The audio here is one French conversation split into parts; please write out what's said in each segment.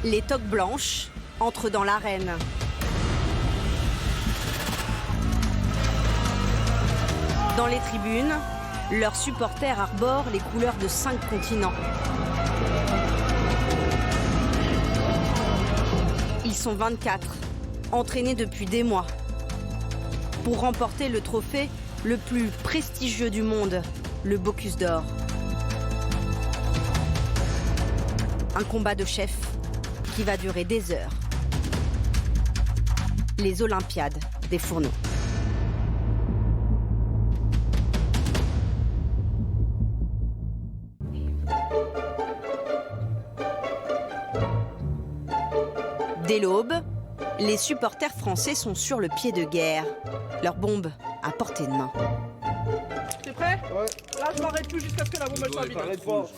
Les toques blanches entrent dans l'arène. Dans les tribunes, leurs supporters arborent les couleurs de 5 continents. Ils sont 24, entraînés depuis des mois, pour remporter le trophée le plus prestigieux du monde, le Bocuse d'Or. Un combat de chefs qui va durer des heures. Les Olympiades des fourneaux. Dès l'aube, les supporters français sont sur le pied de guerre, leurs bombes à portée de main. T'es prêt? Ouais. Là, je m'arrête plus jusqu'à ce que la bombe soit vide. Oh,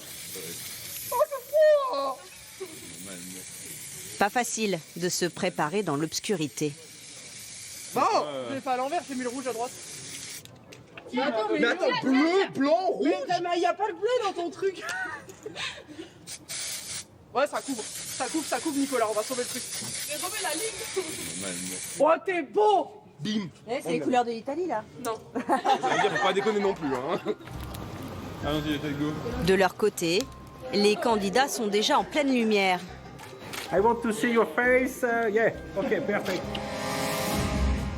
c'est froid! Pas facile de se préparer dans l'obscurité. Non, je l'ai fait à l'envers, j'ai mis le rouge à droite. Mais attends, bleu, blanc, rouge. Mais il n'y a pas le bleu dans ton truc. Ouais, ça couvre, Nicolas, on va sauver le truc. Mais remets la ligne. Oh, t'es beau. Bim. C'est les couleurs de l'Italie, là. Non. Faut pas déconner non plus, hein. Allons-y, let's go. De leur côté, les candidats sont déjà en pleine lumière. I want to see your face. Yeah, okay, perfect.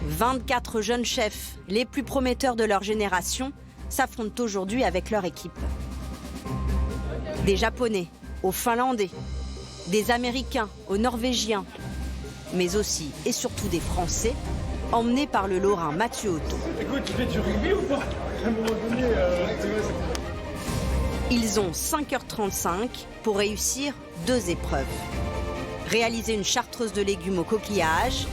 24 jeunes chefs, les plus prometteurs de leur génération, s'affrontent aujourd'hui avec leur équipe. Des Japonais aux Finlandais, des Américains aux Norvégiens, mais aussi et surtout des Français, emmenés par le Lorrain Mathieu Otto. Écoute, tu fais du rugby ou pas? À un moment donné, Ils ont 5h35 pour réussir 2 épreuves. Réaliser une chartreuse de légumes au coquillage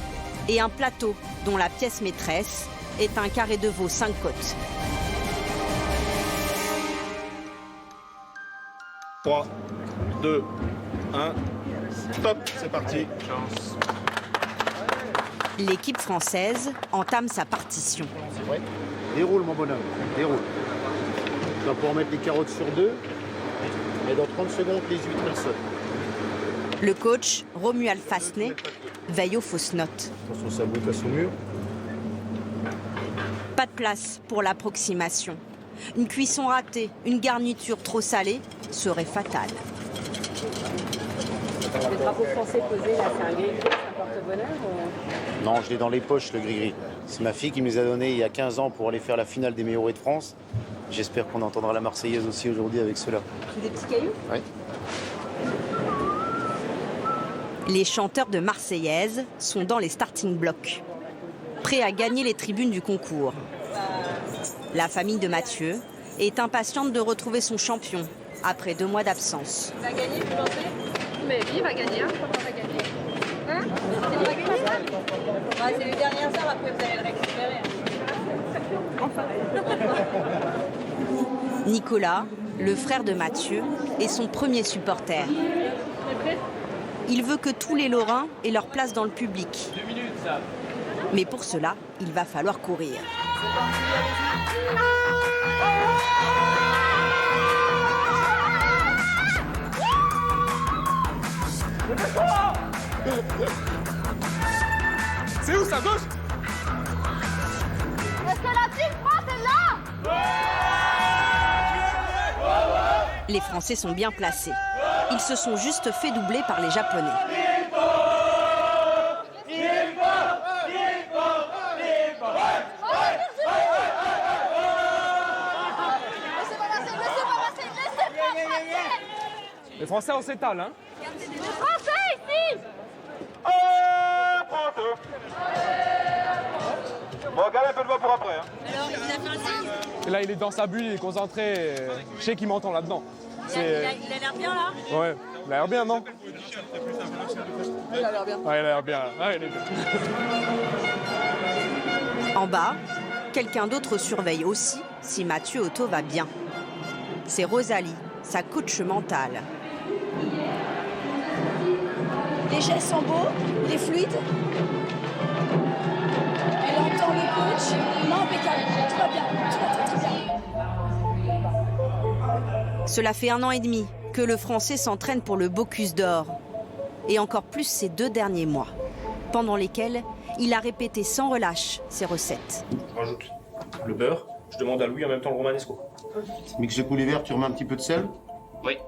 et un plateau dont la pièce maîtresse est un carré de veau 5 côtes. 3, 2, 1, stop, c'est parti. L'équipe française entame sa partition. C'est vrai. Déroule mon bonhomme, déroule. Tu vas pouvoir mettre les carottes sur 2 et dans 30 secondes les huîtres elles sautent. Le coach, Romuald Fasnet, veille aux fausses notes. Attention, ça boucle à son mur. Pas de place pour l'approximation. Une cuisson ratée, une garniture trop salée serait fatale. Le drapeau français posé là, c'est un gris, c'est un porte-bonheur ou... Non, je l'ai dans les poches le gris-gris. C'est ma fille qui me les a donnés il y a 15 ans pour aller faire la finale des meilleurs de France. J'espère qu'on entendra la Marseillaise aussi aujourd'hui avec cela. C'est des petits cailloux? Oui. Les chanteurs de Marseillaise sont dans les starting blocks, prêts à gagner les tribunes du concours. La famille de Mathieu est impatiente de retrouver son champion après 2 mois d'absence. Il va gagner, vous pensez? Mais oui, il va gagner. Hein. Comment il va gagner? Hein? Il va gagner ça? C'est les dernières heures, après vous allez le récupérer. Enfin. Nicolas, le frère de Mathieu, est son premier supporter. Il veut que tous les Lorrains aient leur place dans le public. 2 minutes, ça. Mais pour cela, il va falloir courir. C'est où ça, gauche? Est-ce que la team France est là? Les Français sont bien placés. Ils se sont juste fait doubler par les Japonais. Les Français, on s'étale, hein? Les Français ici! Bon, gardez un peu de voix pour après, hein. Alors, il a fait un signe. Et là, il est dans sa bulle, il est concentré. Je sais qu'il m'entend là-dedans. Il a l'air bien là? Ouais, il a l'air bien, non? Il a l'air bien. Ouais, il a l'air bien. Ouais, il est bien. En bas, quelqu'un d'autre surveille aussi si Mathieu Otto va bien. C'est Rosalie, sa coach mentale. Les gestes sont beaux, les fluides. Elle entend le coach. Non, impeccable. Tout va bien. Tout va très bien. Cela fait 1 an et demi que le Français s'entraîne pour le Bocuse d'Or. et encore plus ces 2 derniers mois, pendant lesquels il a répété sans relâche ses recettes. Je rajoute le beurre, je demande à Louis en même temps le romanesco. Mixe le poulet vert, tu remets un petit peu de sel. Oui,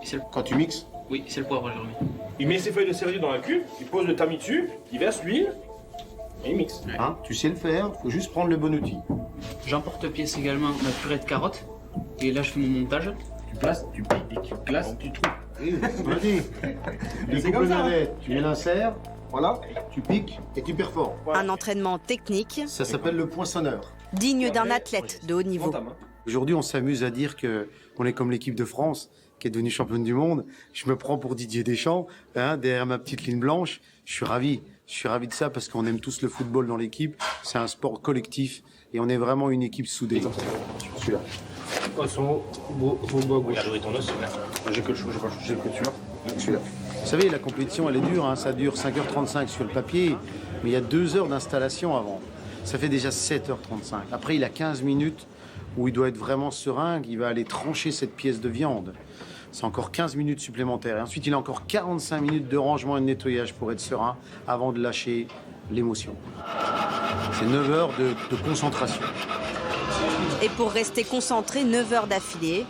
c'est le... Quand tu mixes, Oui, c'est le poivre, j'ai remis. Il met ses feuilles de céleri dans la cuve, il pose le tamis dessus, il verse l'huile et il mixe. hein, tu sais le faire, faut juste prendre le bon outil. J'emporte-pièce également ma purée de carottes. Et là, je fais mon montage. Tu places, tu piques et tu glaces, tu trouves. Oui, vas-y. Tu coupes le navet, tu mets l'insert, voilà, tu piques et tu perfores. Un entraînement technique Ça s'appelle le poinçonneur. digne d'un athlète de haut niveau. Aujourd'hui, on s'amuse à dire qu'on est comme l'équipe de France, qui est devenue championne du monde. Je me prends pour Didier Deschamps, hein, derrière ma petite ligne blanche. Je suis ravi de ça parce qu'on aime tous le football dans l'équipe. C'est un sport collectif et on est vraiment une équipe soudée. Celui-là. Poisson, regarde ton os, j'ai que le chou, j'ai que celui-là. Celui-là. Vous savez, la compétition, elle est dure, hein, ça dure 5h35 sur le papier, mais il y a 2 heures d'installation avant. Ça fait déjà 7h35. Après, il a 15 minutes où il doit être vraiment serein, il va aller trancher cette pièce de viande. C'est encore 15 minutes supplémentaires. Et ensuite, il a encore 45 minutes de rangement et de nettoyage pour être serein avant de lâcher l'émotion. C'est 9 heures de concentration. Et pour rester concentré 9 heures d'affilée,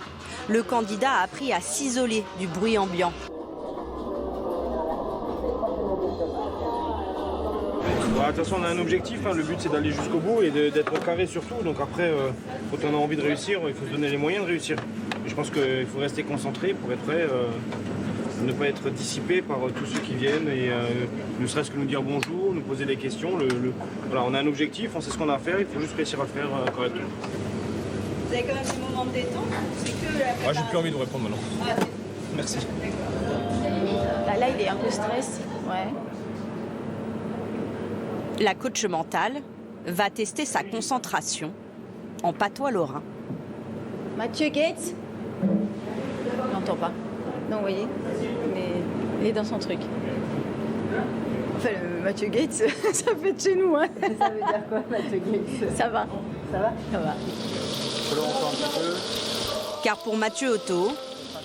le candidat a appris à s'isoler du bruit ambiant. De toute façon, on a un objectif, hein. Le but c'est d'aller jusqu'au bout et d'être carré surtout. Donc après, quand on a envie de réussir, il faut se donner les moyens de réussir. Et je pense qu'il faut rester concentré pour être prêt, ne pas être dissipé par tous ceux qui viennent et ne serait-ce que nous dire bonjour, nous poser des questions. Voilà, on a un objectif, on sait ce qu'on a à faire, il faut juste réussir à le faire correctement. Vous avez quand même des moments de détente ou c'est que la Ah, j'ai plus envie de répondre maintenant. Ah, Merci. Là, il est un peu stress. Ouais. La coach mentale va tester sa concentration en patois lorrain. Mathieu Gates. Il n'entend pas. Non, vous voyez, mais il est dans son truc. Enfin, Mathieu Gates, ça fait de chez nous, hein. ça veut dire quoi, Mathieu Gates? Ça va. Ça va? Ça va. Car pour Mathieu Otto,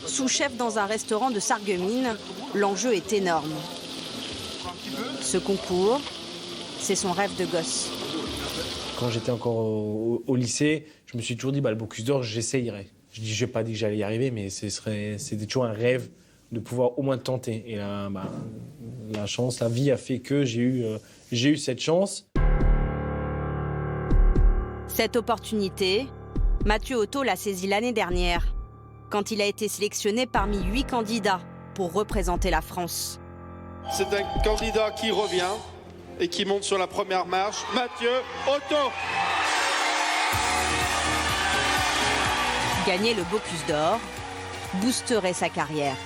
sous-chef dans un restaurant de Sarreguemines, l'enjeu est énorme. Ce concours, c'est son rêve de gosse. Quand j'étais encore au lycée, je me suis toujours dit, le Bocuse d'Or, j'essayerais. Je n'ai pas dit que j'allais y arriver, mais c'était toujours un rêve de pouvoir au moins tenter. Et là, la chance, la vie a fait que j'ai eu cette chance. Cette opportunité, Mathieu Otto l'a saisie l'année dernière, quand il a été sélectionné parmi 8 candidats pour représenter la France. C'est un candidat qui revient et qui monte sur la première marche, Mathieu Otto. Gagner le Bocuse d'Or boosterait sa carrière.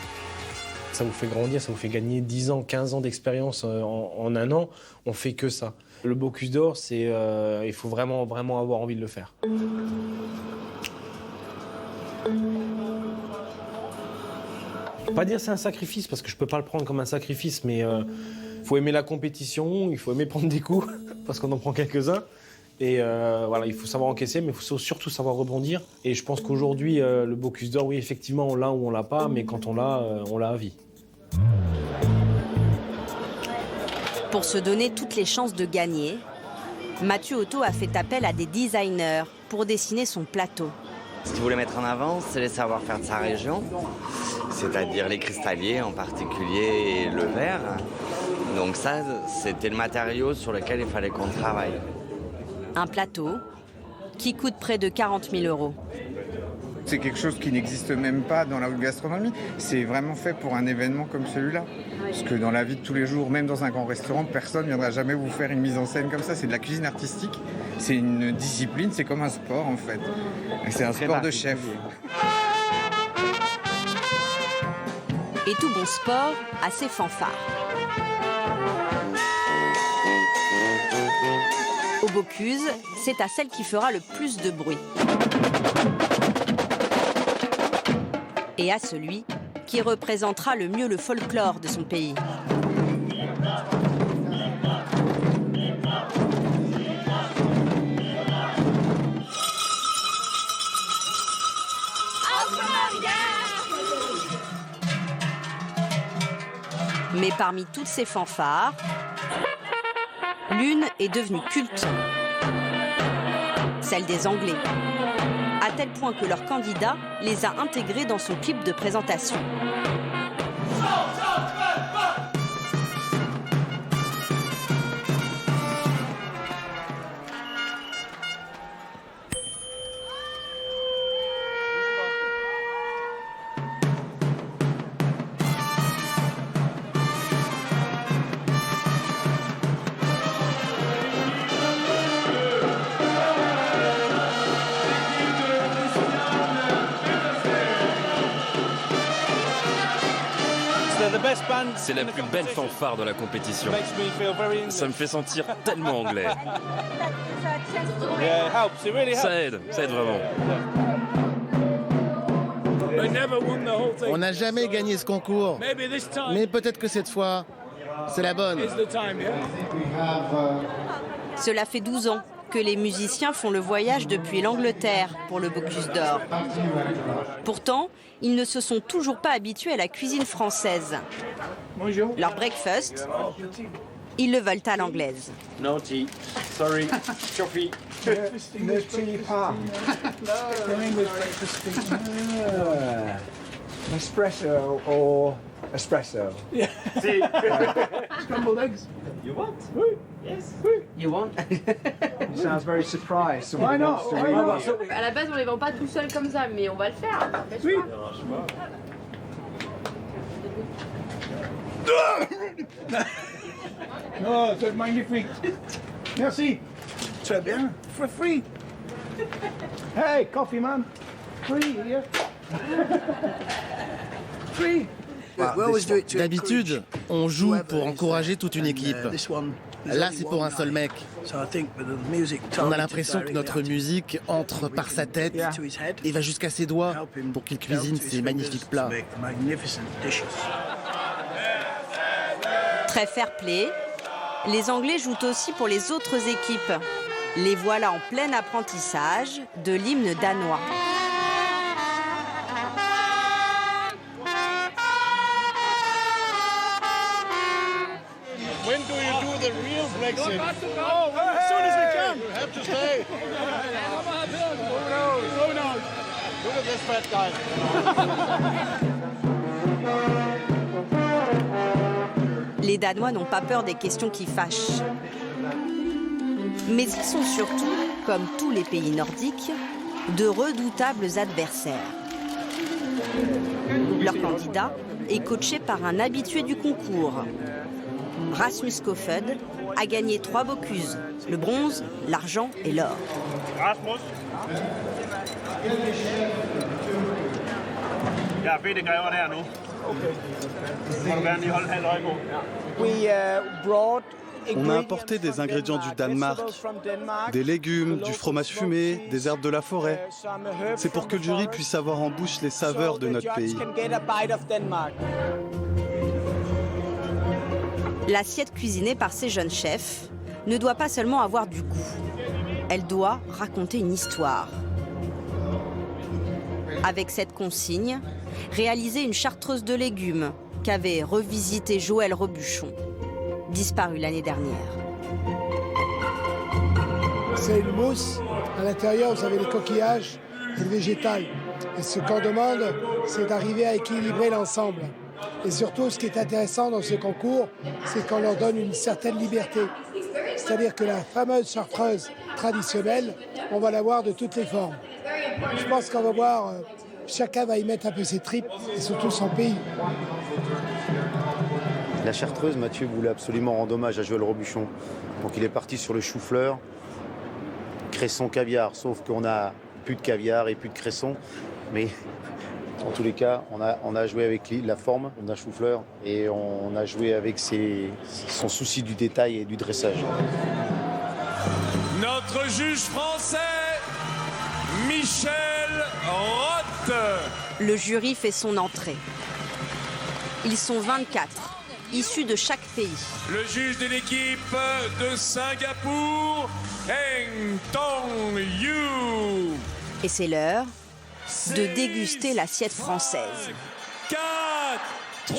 Ça vous fait grandir, ça vous fait gagner 10 ans, 15 ans d'expérience en un an. On fait que ça. Le Bocuse d'Or, il faut vraiment, vraiment avoir envie de le faire. Pas dire c'est un sacrifice, parce que je peux pas le prendre comme un sacrifice, mais faut aimer la compétition, il faut aimer prendre des coups, parce qu'on en prend quelques-uns. Et voilà, il faut savoir encaisser, mais il faut surtout savoir rebondir. Et je pense qu'aujourd'hui, le Bocuse d'Or, oui, effectivement, on l'a ou on l'a pas, mais quand on l'a à vie. Pour se donner toutes les chances de gagner, Mathieu Otto a fait appel à des designers pour dessiner son plateau. Ce qu'il voulait mettre en avant, c'est les savoir-faire de sa région, c'est-à-dire les cristalliers en particulier et le verre. Donc ça, c'était le matériau sur lequel il fallait qu'on travaille. Un plateau qui coûte près de 40 000 €. C'est quelque chose qui n'existe même pas dans la haute gastronomie. C'est vraiment fait pour un événement comme celui-là. Parce que dans la vie de tous les jours, même dans un grand restaurant, personne ne viendra jamais vous faire une mise en scène comme ça. C'est de la cuisine artistique. C'est une discipline, c'est comme un sport en fait. Et c'est un sport de chef. Et tout bon sport a ses fanfares. Au Bocuse, c'est à celle qui fera le plus de bruit. Et à celui qui représentera le mieux le folklore de son pays. Mais parmi toutes ces fanfares, l'une est devenue culte. Celle des Anglais. À tel point que leur candidat les a intégrés dans son clip de présentation. C'est la plus belle fanfare de la compétition. Ça me fait sentir tellement anglais. Ça aide vraiment. On n'a jamais gagné ce concours, mais peut-être que cette fois, c'est la bonne. Cela fait 12 ans que les musiciens font le voyage depuis l'Angleterre pour le Bocuse d'Or. Pourtant, ils ne se sont toujours pas habitués à la cuisine française. Leur breakfast, ils le veulent à l'anglaise. No tea. Sorry. Coffee. No tea, pa. Espresso or espresso? Yeah. Scrambled eggs. You want? Yes. You want? Sounds very surprised. Why not? À la base, on les vend pas tout seul comme ça, mais on va le faire. Oui. Oh, c'est magnifique. Merci. Très bien. For free. Hey, coffee man. Free here. Free. D'habitude, on joue pour encourager toute une équipe. Là, c'est pour un seul mec. On a l'impression que notre musique entre par sa tête et va jusqu'à ses doigts pour qu'il cuisine ces magnifiques plats. Très fair-play, les Anglais jouent aussi pour les autres équipes. Les voilà en plein apprentissage de l'hymne danois. When do you do the real Brexit? Oh, as soon as we can. You have to stay. Who knows? Look at this fat guy. Les Danois n'ont pas peur des questions qui fâchent. Mais ils sont surtout, comme tous les pays nordiques, de redoutables adversaires. Leur candidat est coaché par un habitué du concours. Rasmus Kofoed a gagné 3 Bocuse, le bronze, l'argent et l'or. Rasmus. Jeg har fedt grever der nu. Må du gerne lige holde halvt øje på. On a importé des ingrédients du Danemark, des légumes, du fromage fumé, des herbes de la forêt. C'est pour que le jury puisse avoir en bouche les saveurs de notre pays. L'assiette cuisinée par ces jeunes chefs ne doit pas seulement avoir du goût. Elle doit raconter une histoire. Avec cette consigne, réaliser une chartreuse de légumes qu'avait revisité Joël Robuchon, disparu l'année dernière. C'est une mousse. À l'intérieur, vous avez les coquillages et le végétal. Et ce qu'on demande, c'est d'arriver à équilibrer l'ensemble. Et surtout, ce qui est intéressant dans ce concours, c'est qu'on leur donne une certaine liberté. C'est-à-dire que la fameuse chartreuse traditionnelle, on va la voir de toutes les formes. Je pense qu'on va voir, chacun va y mettre un peu ses tripes et surtout son pays. La chartreuse, Mathieu voulait absolument rendre hommage à Joël Robuchon. Donc il est parti sur le chou-fleur, cresson, caviar, sauf qu'on a plus de caviar et plus de cresson. Mais en tous les cas, on a joué avec la forme d'un chou-fleur et on a joué avec son souci du détail et du dressage. Notre juge français, Michel Roth. Le jury fait son entrée. Ils sont 24, issus de chaque pays. Le juge de l'équipe de Singapour, Heng Tong-yu. Et c'est l'heure de déguster l'assiette française. 4, 3,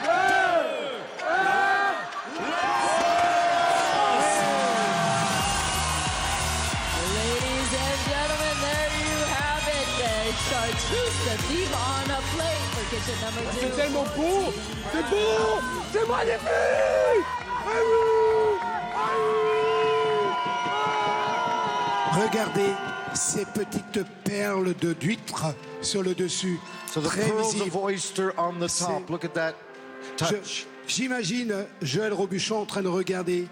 2, C'est tellement beau. C'est beau. C'est magnifique. Regardez ces petites perles d'huîtres sur le dessus. So the Très pearls visible. of oyster on the top. Look at that touch. J'imagine Joël Robuchon en train de regarder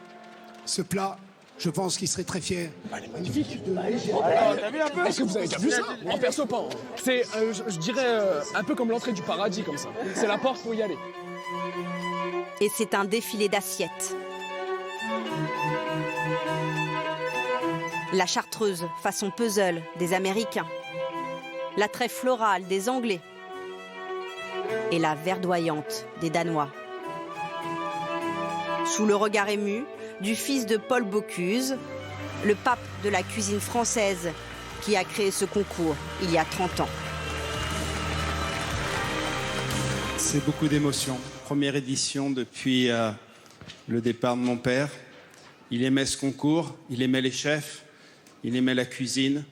ce plat. Je pense qu'il serait très fier. Magnifique. T'as vu un peu? Est-ce que vous avez déjà vu ça? En perso pas. C'est, je dirais, un peu comme l'entrée du paradis comme ça. C'est la porte pour y aller. Et c'est un défilé d'assiettes. La chartreuse façon puzzle des Américains. La trèfle florale des Anglais. Et la verdoyante des Danois. Sous le regard ému du fils de Paul Bocuse, le pape de la cuisine française qui a créé ce concours il y a 30 ans. C'est beaucoup d'émotions. Première édition depuis le départ de mon père. Il aimait ce concours, il aimait les chefs, il aimait la cuisine.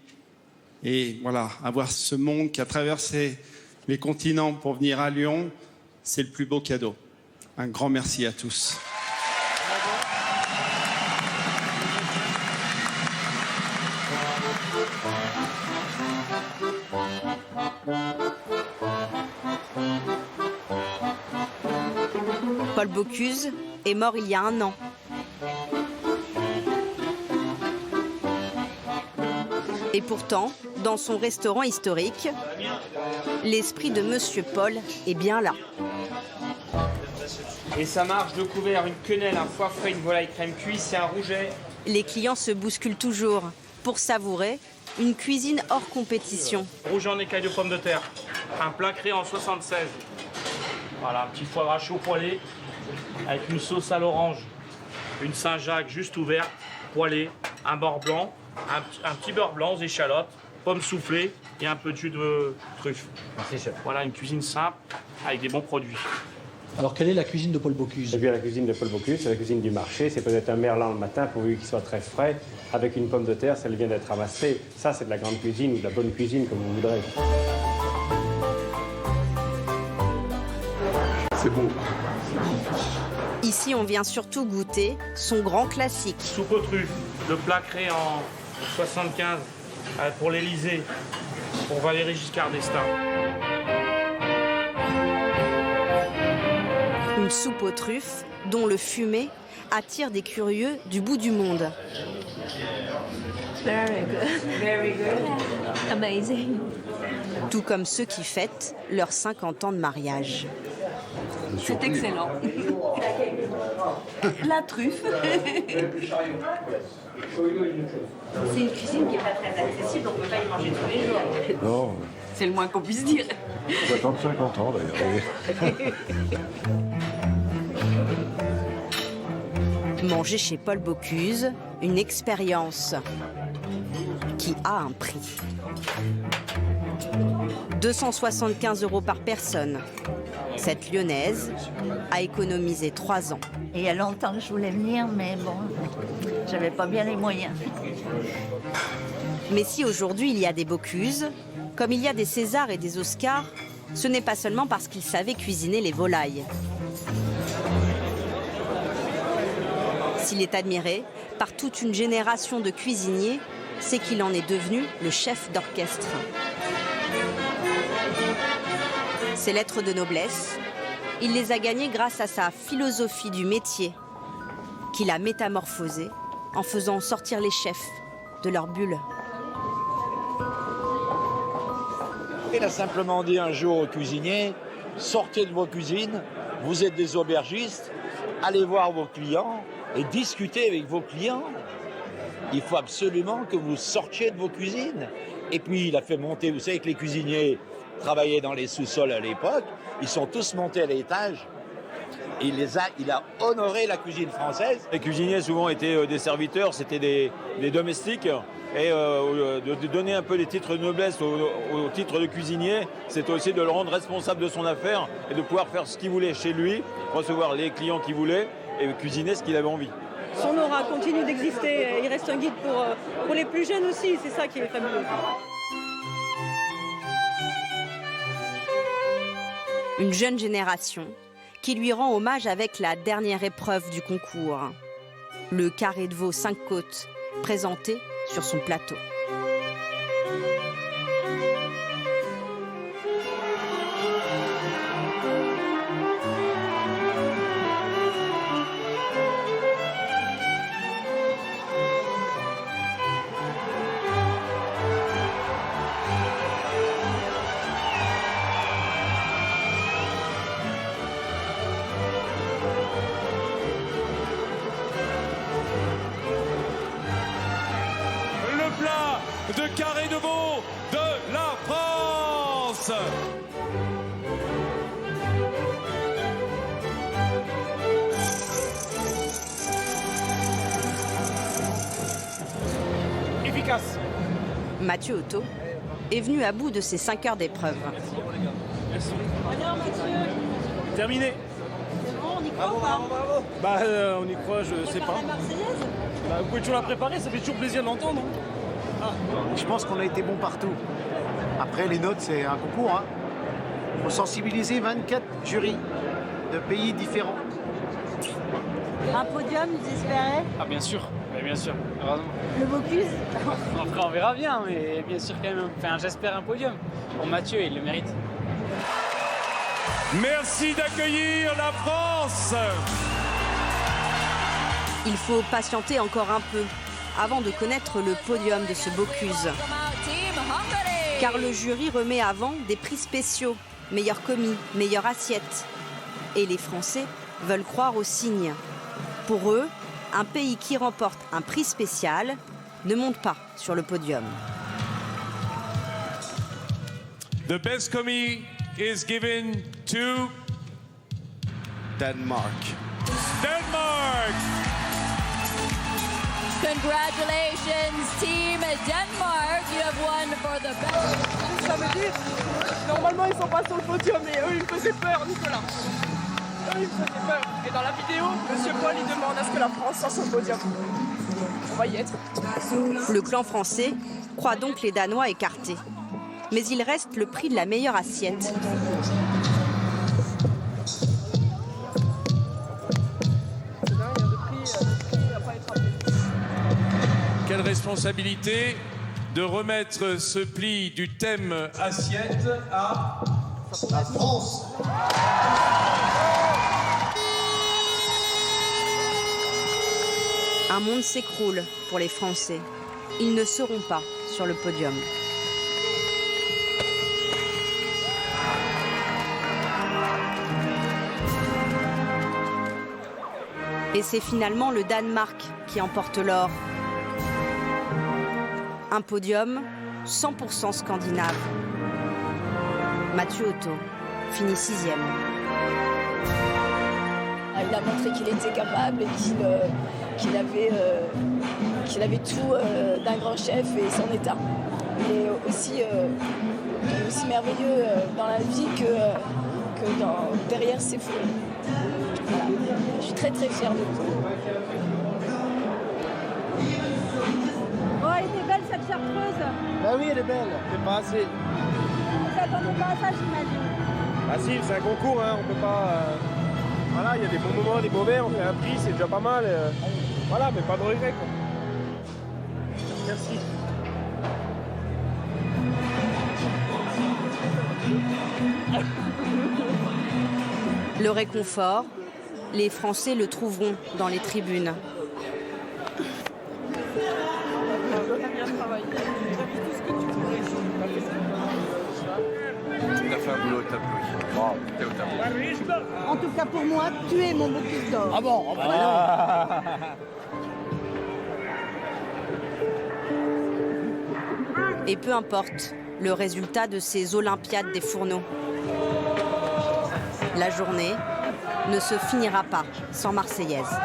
Et voilà, avoir ce monde qui a traversé les continents pour venir à Lyon, c'est le plus beau cadeau. Un grand merci à tous. Paul Bocuse est mort il y a 1 an. Et pourtant, dans son restaurant historique, l'esprit de Monsieur Paul est bien là. Et ça marche, 2 couverts, une quenelle, un foie frais, une volaille crème cuisse et un rouget. Les clients se bousculent toujours pour savourer une cuisine hors compétition. Rouget en écailles de pommes de terre, un plat créé en 76. Voilà, un petit foie gras chaud poêlé, avec une sauce à l'orange, une Saint-Jacques juste ouverte, poêlée, un beurre blanc, un petit beurre blanc aux échalotes, pommes soufflées et un peu de jus de truffe. Merci, chef. Voilà, une cuisine simple avec des bons produits. Alors, quelle est la cuisine de Paul Bocuse? Eh bien, la cuisine de Paul Bocuse, c'est la cuisine du marché. C'est peut-être un merlan le matin, pourvu qu'il soit très frais, avec une pomme de terre, ça vient d'être ramassée. Ça, c'est de la grande cuisine ou de la bonne cuisine, comme vous voudrez. C'est beau. Ici, on vient surtout goûter son grand classique. Soupe aux truffes, le plat créé en 75 pour l'Élysée, pour Valéry Giscard d'Estaing. Une soupe aux truffes dont le fumet attire des curieux du bout du monde. Very good. Very good. Amazing. Tout comme ceux qui fêtent leurs 50 ans de mariage. C'est excellent. La truffe. C'est une cuisine qui n'est pas très accessible, on ne peut pas y manger tous les jours. Non. C'est le moins qu'on puisse dire. 50 ans d'ailleurs. Manger chez Paul Bocuse, une expérience qui a un prix. 275 € par personne. Cette Lyonnaise a économisé 3 ans. Il y a longtemps que je voulais venir, mais bon, j'avais pas bien les moyens. Mais si aujourd'hui il y a des Bocuse, comme il y a des Césars et des Oscars, ce n'est pas seulement parce qu'ils savaient cuisiner les volailles. S'il est admiré par toute une génération de cuisiniers, c'est qu'il en est devenu le chef d'orchestre. Ses lettres de noblesse, il les a gagnées grâce à sa philosophie du métier, qu'il a métamorphosée en faisant sortir les chefs de leur bulle. Il a simplement dit un jour aux cuisiniers, sortez de vos cuisines, vous êtes des aubergistes, allez voir vos clients et discutez avec vos clients. Il faut absolument que vous sortiez de vos cuisines. Et puis il a fait monter, vous savez que les cuisiniers travaillaient dans les sous-sols à l'époque, ils sont tous montés à l'étage. Et il a honoré la cuisine française. Les cuisiniers souvent étaient des serviteurs, c'était des domestiques. Et de donner un peu les titres de noblesse au titre de cuisinier, c'est aussi de le rendre responsable de son affaire et de pouvoir faire ce qu'il voulait chez lui, recevoir les clients qu'il voulait et cuisiner ce qu'il avait envie. Son aura continue d'exister, il reste un guide pour les plus jeunes aussi, c'est ça qui est fabuleux. Une jeune génération qui lui rend hommage avec la dernière épreuve du concours, le carré de veau 5 côtes, présenté sur son plateau. De carré de veau de la France. Efficace. Mathieu Otto est venu à bout de ses 5 heures d'épreuve. Terminé. C'est bon, on y croit ou pas? Bah on y croit, je sais pas. Bah, vous pouvez toujours la préparer, ça fait toujours plaisir de l'entendre. Je pense qu'on a été bon partout. Après, les notes, c'est un concours. Hein. Il faut sensibiliser 24 jurys de pays différents. Un podium, vous espérez? Ah bien sûr, bien sûr, heureusement. Le Bocuse? Après on verra bien, mais bien sûr quand même, enfin, j'espère un podium. Pour Mathieu, il le mérite. Merci d'accueillir la France. Il faut patienter encore un peu avant de connaître le podium de ce Bocuse. Car le jury remet avant des prix spéciaux, meilleur commis, meilleure assiette. Et les Français veulent croire aux signes. Pour eux, un pays qui remporte un prix spécial ne monte pas sur le podium. The best commis is given to Denmark. Denmark. Congratulations, Team Denmark. You have won for the best. Ça veut dire, normalement ils sont pas sur le podium, mais eux ils me faisaient peur, Nicolas. Eux ils me faisaient peur. Et dans la vidéo, Monsieur Paul il demande à ce que la France soit sur le podium. On va y être. Le clan français croit donc les Danois écartés. Mais il reste le prix de la meilleure assiette. Quelle responsabilité de remettre ce pli du thème assiette à la France. Un monde s'écroule pour les Français. Ils ne seront pas sur le podium. Et c'est finalement le Danemark qui emporte l'or. Un podium 100% scandinave. Mathieu Otto finit 6e. Il a montré qu'il était capable et qu'il avait tout d'un grand chef et son état. Il est aussi merveilleux dans la vie que derrière ses feux. Voilà. Je suis très très fière de lui. Oh, elle était belle cette chartreuse. Bah oui, elle est belle. C'est pas assez. Vous attendez pas à ça, j'imagine. Ah si, c'est un concours, hein, on peut pas... Voilà, il y a des bons moments, des mauvais, on fait un prix, c'est déjà pas mal. Voilà, mais pas de regret, quoi. Merci. Le réconfort, les Français le trouveront dans les tribunes. Tu as fait un boulot t'applaudis. Bravo, t'es au tableau. En tout cas pour moi, tu es mon Bocuse d'or. Ah bon, oh bah Et peu importe le résultat de ces Olympiades des fourneaux. La journée ne se finira pas sans Marseillaise.